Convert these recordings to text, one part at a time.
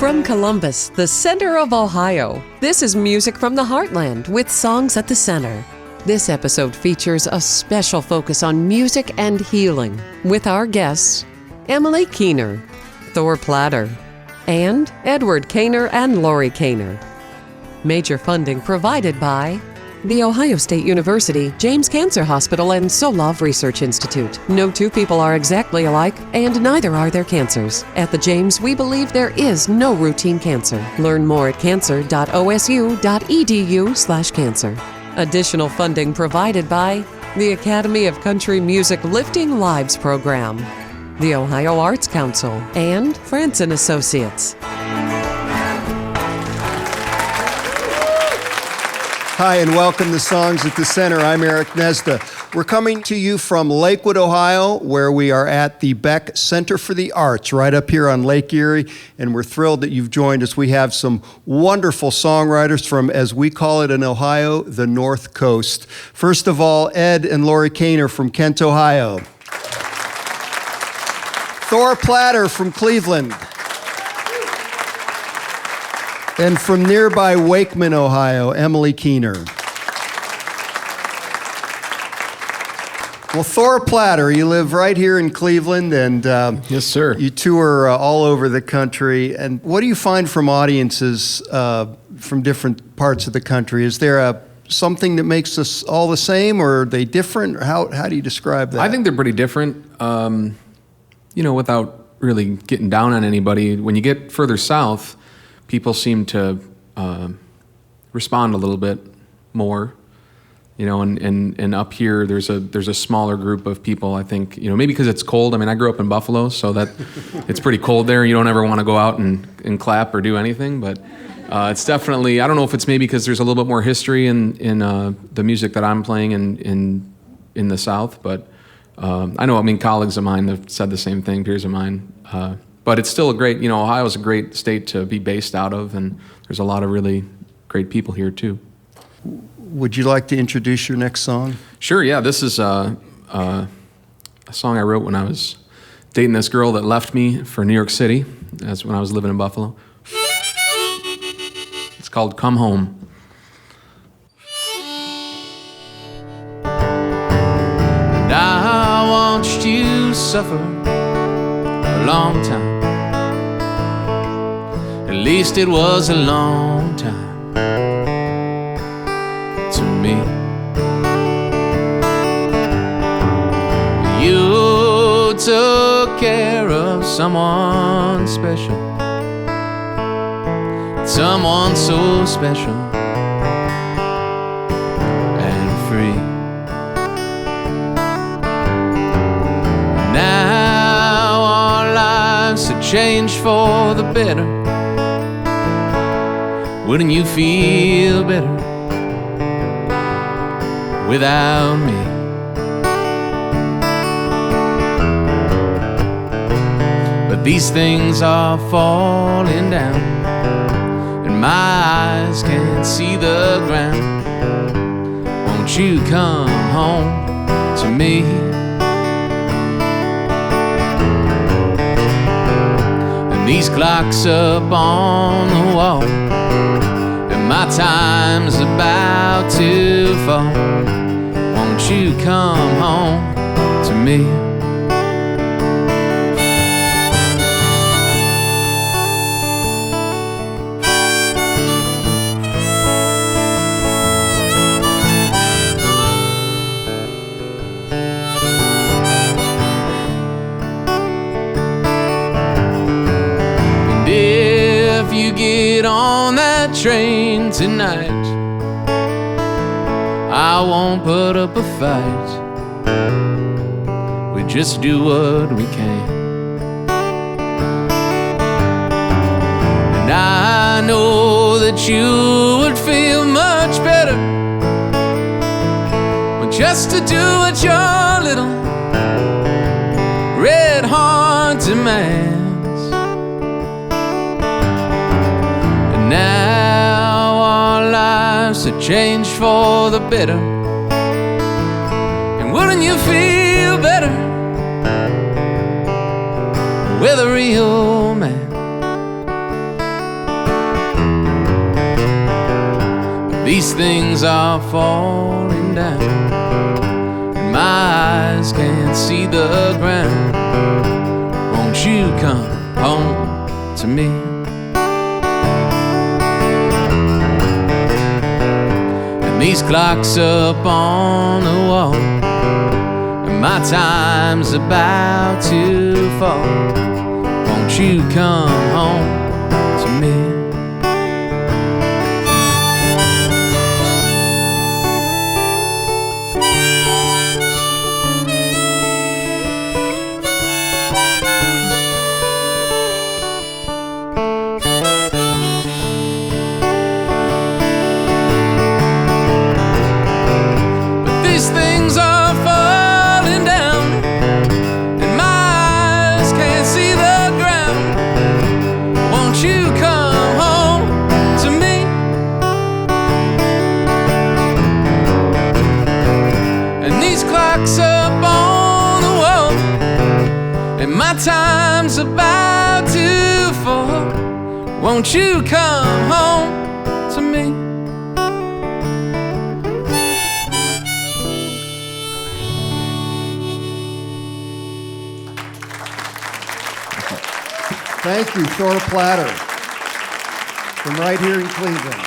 From Columbus, the center of Ohio, this is Music from the Heartland with Songs at the Center. This episode features a special focus on music and healing with our guests, Emily Keener, Thor Platter, and Edward Kaner and Laurie Kaner. Major funding provided by The Ohio State University, James Cancer Hospital, and Solov Research Institute. No two people are exactly alike, and neither are their cancers. At the James, we believe there is no routine cancer. Learn more at cancer.osu.edu/cancer. Additional funding provided by the Academy of Country Music Lifting Lives Program, the Ohio Arts Council, and France & Associates. Hi, and welcome to Songs at the Center. I'm Eric Gnezda. We're coming to you from Lakewood, Ohio, where we are at the Beck Center for the Arts, right up here on Lake Erie, and we're thrilled that you've joined us. We have some wonderful songwriters from, as we call it in Ohio, the North Coast. First of all, Ed and Laurie Kaner from Kent, Ohio. Thor Platter from Cleveland. And from nearby Wakeman, Ohio, Emily Keener. Well, Thor Platter, you live right here in Cleveland, and yes, sir. You tour all over the country. And what do you find from audiences from different parts of the country? Is there something that makes us all the same, or are they different? Or how do you describe that? I think they're pretty different. Without really getting down on anybody, when you get further south, people seem to respond a little bit more, and up here there's a smaller group of people. I think, maybe because it's cold. I mean, I grew up in Buffalo, so that it's pretty cold there. You don't ever want to go out and clap or do anything, but it's definitely, I don't know if it's maybe because there's a little bit more history in the music that I'm playing in the South, but I know, colleagues of mine have said the same thing, peers of mine. But it's still a great, Ohio's a great state to be based out of, and there's a lot of really great people here, too. Would you like to introduce your next song? Sure, yeah. This is a song I wrote when I was dating this girl that left me for New York City. That's when I was living in Buffalo. It's called Come Home. And I watched you suffer a long time. At least it was a long time to me. You took care of someone special, someone so special and free. Now our lives have changed for the better. Wouldn't you feel better without me? But these things are falling down, and my eyes can't see the ground. Won't you come home to me? And these clocks up on the wall, my time's about to fall. Won't you come home to me? And if you get on that train tonight, I won't put up a fight. We just do what we can. And I know that you would feel much better just to do what your little red heart demands. And now our lives have changed for the better. And wouldn't you feel better with a real man? these things are falling down, and my eyes can't see the ground. Won't you come home to me? And these clocks up on the wall, and my time's about to fall. Won't you come home to me? Time's about to fall. Won't you come home to me? Thank you, Thor Platter, from right here in Cleveland.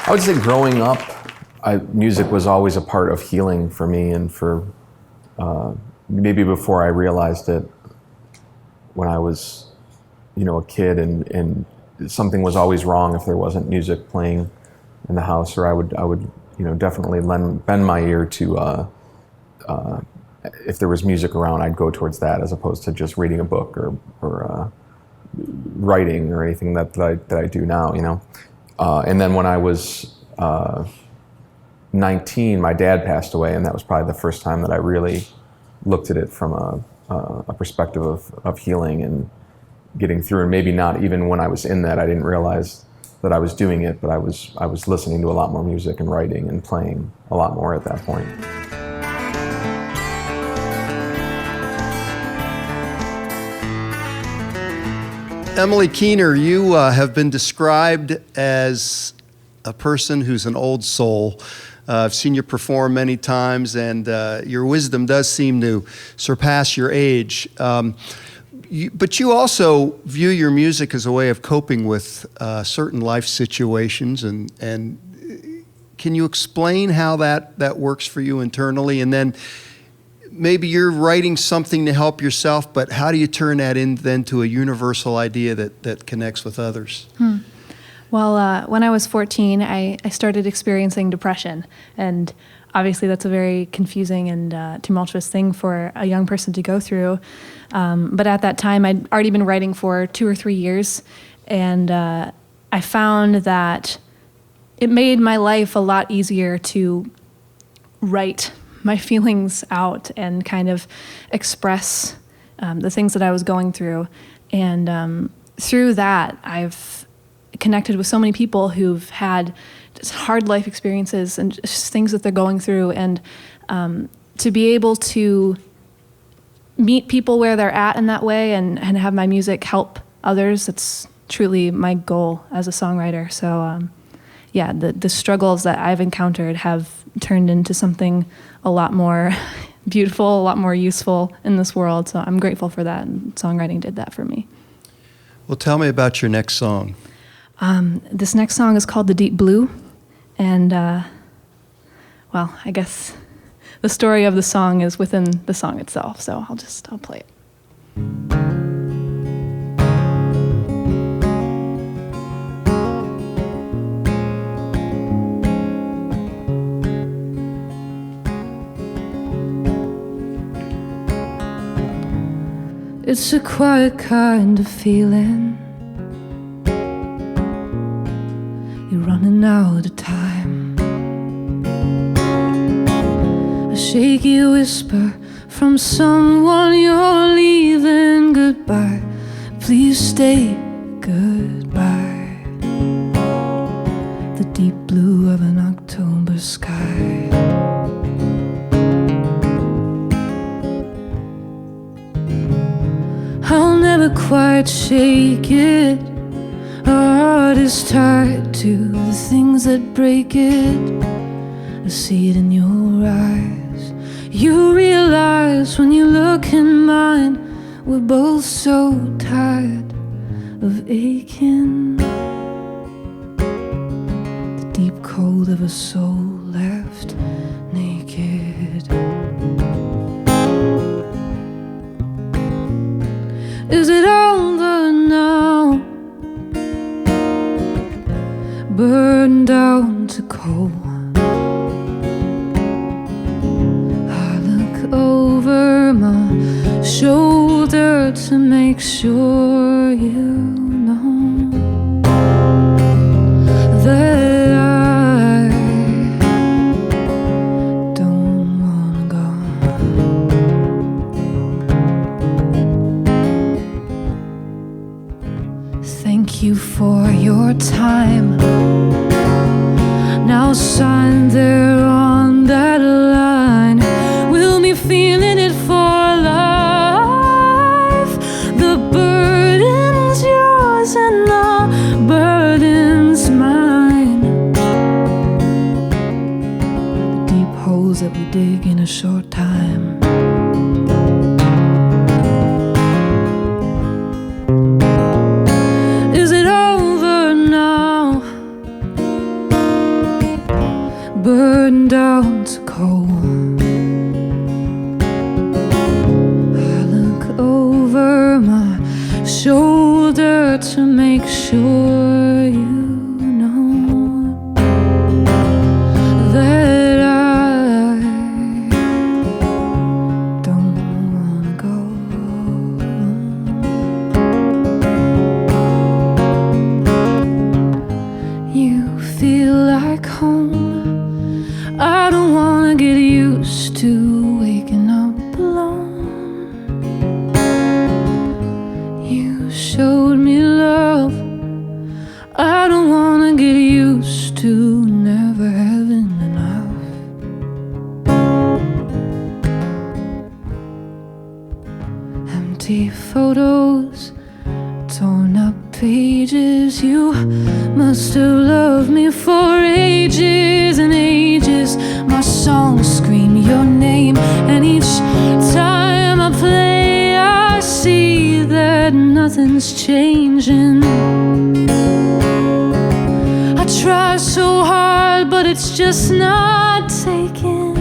I would say growing up, music was always a part of healing for me, and for maybe before I realized it, when I was, a kid, and something was always wrong if there wasn't music playing in the house, or I would, definitely bend my ear to, if there was music around, I'd go towards that as opposed to just reading a book or writing or anything that I do now, And then when I was 19, my dad passed away, and that was probably the first time that I really looked at it from a perspective of healing and getting through. And maybe not even when I was in that, I didn't realize that I was doing it, but I was listening to a lot more music and writing and playing a lot more at that point. Emily Keener, you have been described as a person who's an old soul. I've seen you perform many times, and your wisdom does seem to surpass your age. But you also view your music as a way of coping with certain life situations. And can you explain how that works for you internally? And then maybe you're writing something to help yourself, but how do you turn that into a universal idea that connects with others? Well, when I was 14, I started experiencing depression, and obviously that's a very confusing and tumultuous thing for a young person to go through. But at that time, I'd already been writing for 2 or 3 years, and I found that it made my life a lot easier to write my feelings out and kind of express the things that I was going through. And through that, I've connected with so many people who've had just hard life experiences and just things that they're going through, and to be able to meet people where they're at in that way and have my music help others, it's truly my goal as a songwriter. So the struggles that I've encountered have turned into something a lot more beautiful, a lot more useful in this world. So I'm grateful for that, and songwriting did that for me. Well, tell me about your next song. This next song is called The Deep Blue, and I guess the story of the song is within the song itself, so I'll play it. It's a quiet kind of feeling. You're running out of time. A shaky whisper from someone you're leaving. Goodbye, please stay. Goodbye. The deep blue of an October sky. I'll never quite shake it. Oh, heart is tied to the things that break it. I see it in your eyes. You realize when you look in mine, we're both so tired of aching. The deep cold of a soul left naked. Is it over now? Burned down to coal. I look over my shoulder to make sure you know that I don't wanna go. Thank you for your time. Now sign there on that line. We'll be feeling it for life. The burden's yours and the burden's mine. The deep holes that we dig in a short time. Is it over now? Burned down to coal. I look over my shoulder to make sure you know that I don't wanna go. You feel like home. I don't wanna get used to waking up alone. You showed me love. I don't wanna get used to never having enough. Empty photos, torn up pages. You must have loved me for ages and ages. My songs scream your name, and each time I play, I see that nothing's changing. I try so hard, but it's just not taking.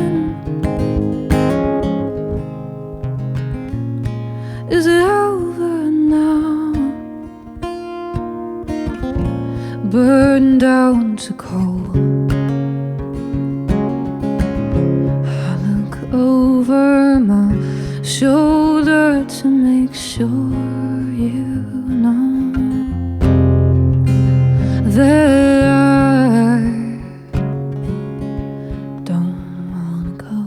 Is it over now? Burned down to coal. I look over my shoulder to make sure you know that I don't wanna go.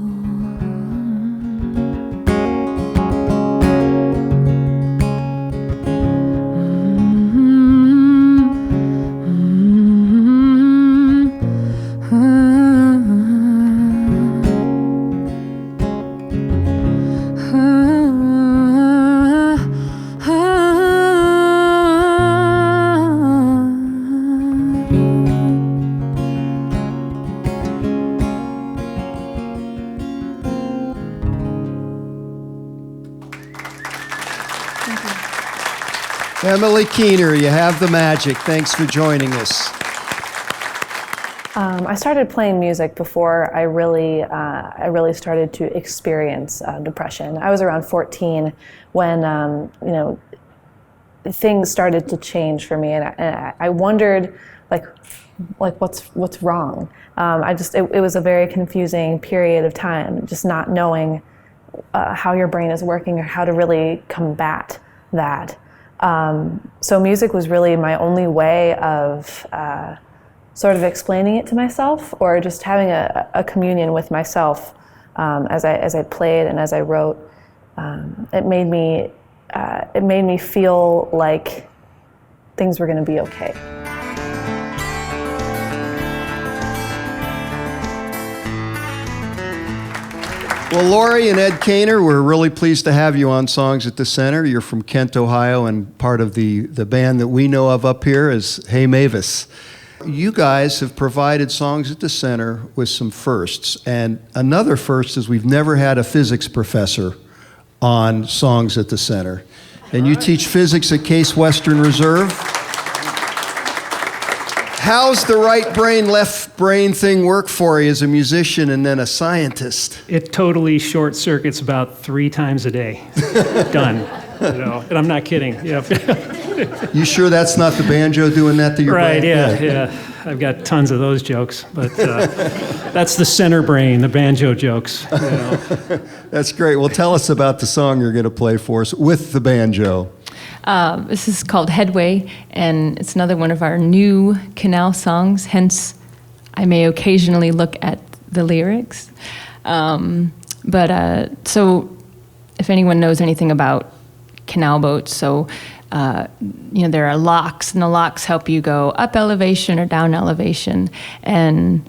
Emily Keener, you have the magic. Thanks for joining us. I started playing music before I really started to experience depression. I was around 14 when things started to change for me, and I wondered like what's wrong. It was a very confusing period of time, just not knowing how your brain is working or how to really combat that. So music was really my only way of sort of explaining it to myself, or just having a communion with myself as I played and as I wrote. It made me feel like things were going to be okay. Well, Laurie and Ed Kaner, we're really pleased to have you on Songs at the Center. You're from Kent, Ohio, and part of the band that we know of up here is Hey Mavis. You guys have provided Songs at the Center with some firsts, and another first is we've never had a physics professor on Songs at the Center. And you teach physics at Case Western Reserve. How's the right brain, left brain thing work for you as a musician and then a scientist? It totally short circuits about 3 times a day. Done. You know, and I'm not kidding. Yeah. You sure that's not the banjo doing that to your right, brain? yeah. I've got tons of those jokes, but that's the center brain, the banjo jokes. You know. That's great. Well, tell us about the song you're going to play for us with the banjo. This is called Headway, and it's another one of our new Canal songs, hence I may occasionally look at the lyrics. So if anyone knows anything about canal boats, so there are locks, and the locks help you go up elevation or down elevation, and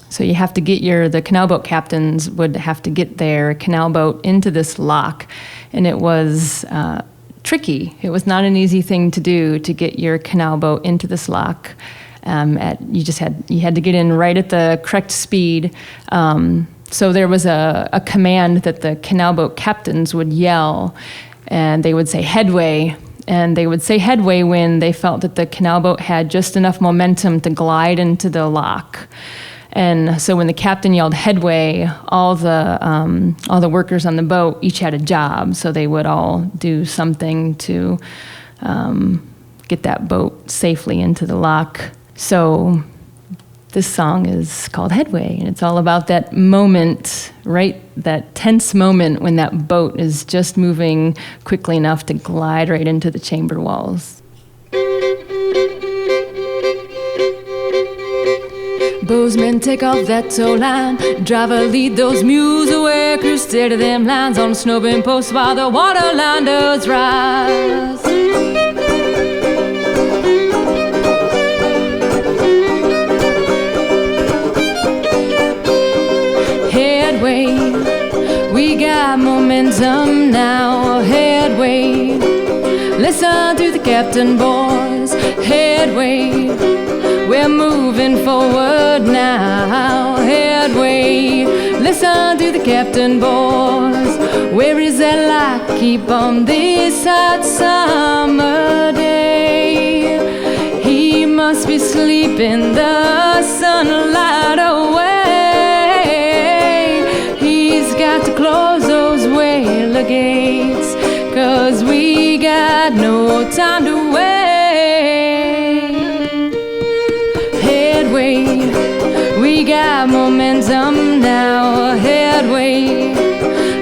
so you have to get the canal boat captains would have to get their canal boat into this lock, and it was tricky. It was not an easy thing to do to get your canal boat into this lock. You had to get in right at the correct speed. So there was a command that the canal boat captains would yell, and they would say headway. And they would say headway when they felt that the canal boat had just enough momentum to glide into the lock. And so when the captain yelled headway, all the workers on the boat each had a job, so they would all do something to get that boat safely into the lock. So this song is called Headway, and it's all about that moment, right? That tense moment when that boat is just moving quickly enough to glide right into the chamber walls. Bowsmen take off that tow line, driver lead those mules away, crew stay to them lines on the snowbin post while the water line does rise. Headway, we got momentum now. Headway, listen to the captain, boys. Headway, we're moving forward now. Headway, listen to the captain, boys. Where is that lock? Keep on this hot summer day. He must be sleeping the sunlight away. He's got to close those whaler gates, 'cause we got no time to wait. Headway, we got momentum now. Headway,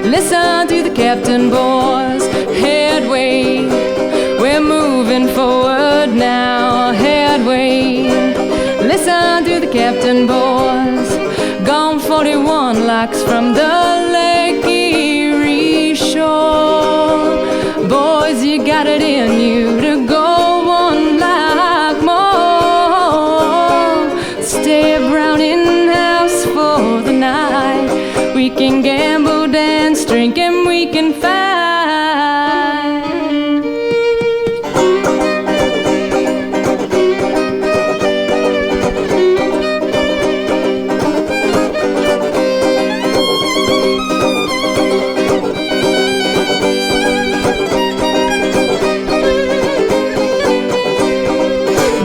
listen to the captain, boys. Headway, we're moving forward now. Headway, listen to the captain, boys. Gone 41 locks from the Lake Erie shore. Boys, you got it in you to go 1 lock more. Stay around in house for the night. We can gamble, dance, drink, and we can fight.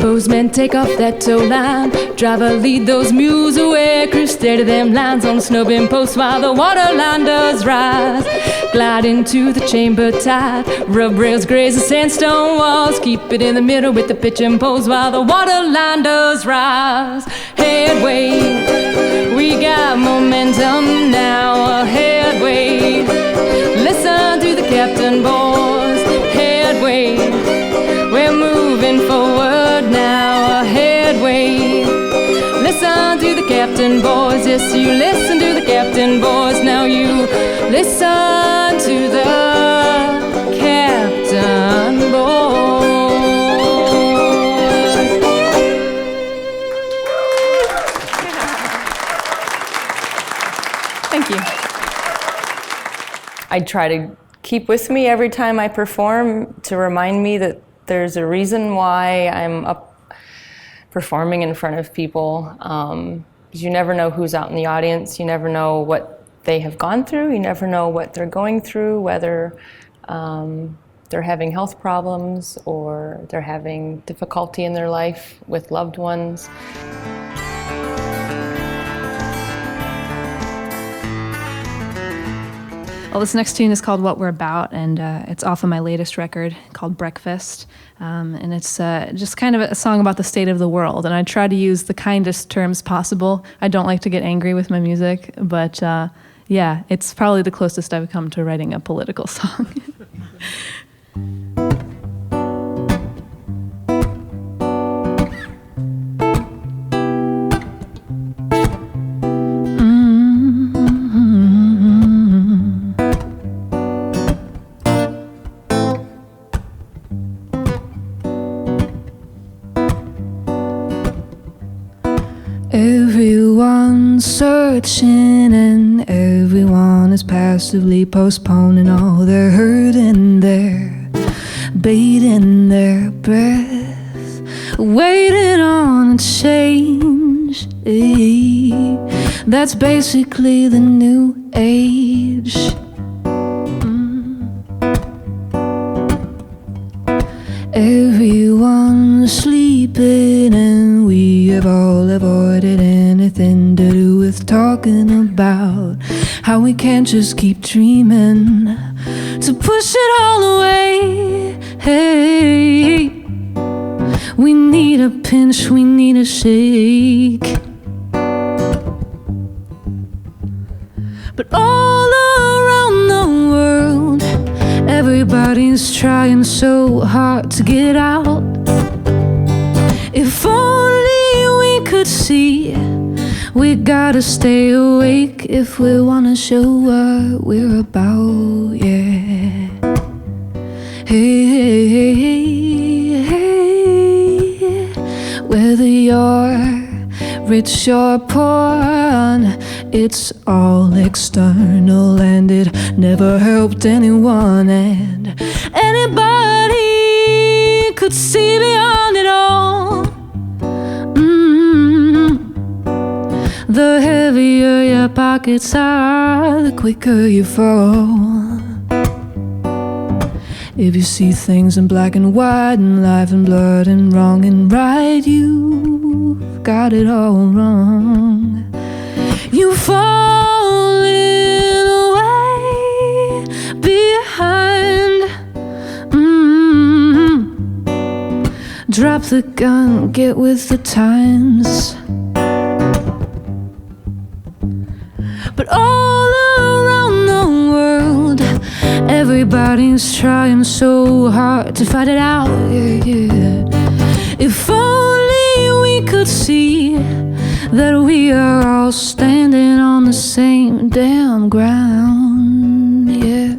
Bowsmen take off that tow line, driver lead those mules away, crew stay to them lines on the snowbin post while the water line does rise. Glide into the chamber tight, rub rails graze the sandstone walls, keep it in the middle with the pitching poles while the water line does rise. Headway, we got momentum now. Headway, listen to the captain, boys. Headway, we're moving forward now. Headway, listen to the captain, boys. Yes, you listen to the captain, boys. Now you listen to the captain, boys. Thank you. I try to keep with me every time I perform to remind me that there's a reason why I'm up performing in front of people. You never know who's out in the audience. You never know what they have gone through. You never know what they're going through, whether they're having health problems or they're having difficulty in their life with loved ones. Well, this next tune is called What We're About, and it's off of my latest record called Breakfast. And it's just kind of a song about the state of the world. And I try to use the kindest terms possible. I don't like to get angry with my music, but yeah, it's probably the closest I've come to writing a political song. Everyone's searching and everyone is passively postponing all their hurt and their baiting their breath, waiting on a change. That's basically the new age. Everyone's sleeping and we have all avoided anything to do with talking about how we can't just keep dreaming to push it all away. Hey, we need a pinch, we need a shake. But all around the world, everybody's trying so hard to get out. If only we could see, we gotta stay awake if we wanna show what we're about, yeah. Hey, hey, hey, hey. Whether you're rich or poor, it's all external and it never helped anyone, and anybody could see beyond it all. The heavier your pockets are, the quicker you fall. If you see things in black and white and life in blood and wrong and right, you've got it all wrong. You falling away behind. Drop the gun, get with the times. But all around the world, everybody's trying so hard to fight it out, yeah, yeah. If only we could see that we are all standing on the same damn ground, yeah.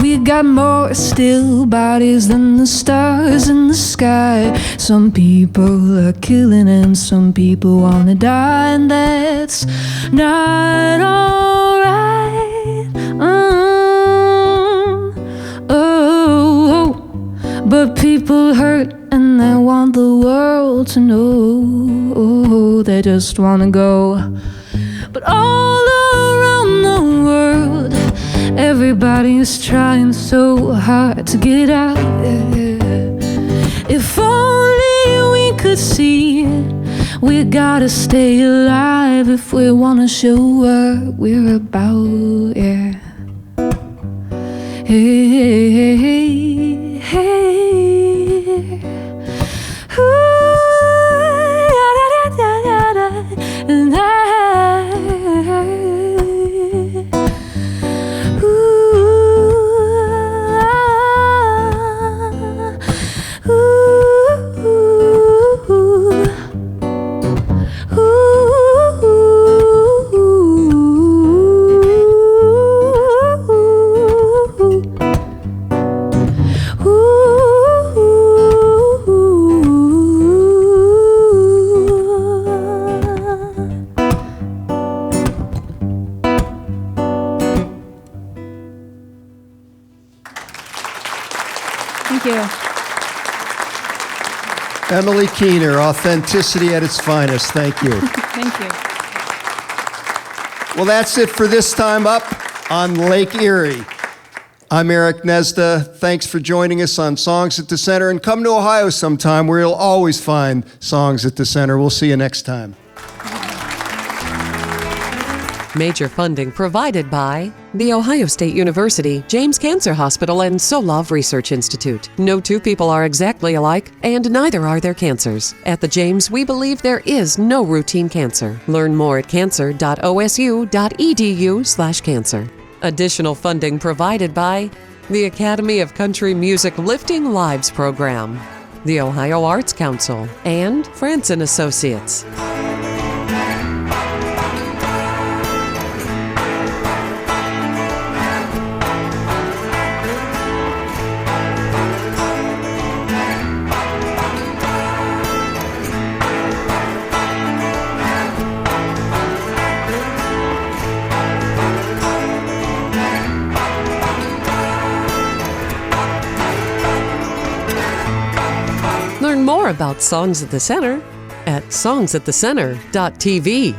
We got more still bodies than the stars in the sky. Some people are killing and some people wanna die, and that's not alright. But people hurt and they want the world to know. They just wanna go. But all around the world, everybody's trying so hard to get out. If only we could see, we gotta stay alive if we wanna show what we're about, yeah. Hey, hey, hey, hey, hey. Ooh, da, da, da, da, da, and Thank you. Emily Keener, authenticity at its finest. Thank you. Thank you. Well, that's it for this time up on Lake Erie. I'm Eric Gnezda. Thanks for joining us on Songs at the Center, and come to Ohio sometime where you'll always find Songs at the Center. We'll see you next time. Major funding provided by The Ohio State University, James Cancer Hospital, and Solove Research Institute. No two people are exactly alike, and neither are their cancers. At the James, we believe there is no routine cancer. Learn more at cancer.osu.edu/cancer. Additional funding provided by the Academy of Country Music Lifting Lives Program, the Ohio Arts Council, and France & Associates. Learn more about Songs at the Center at songsatthecenter.tv.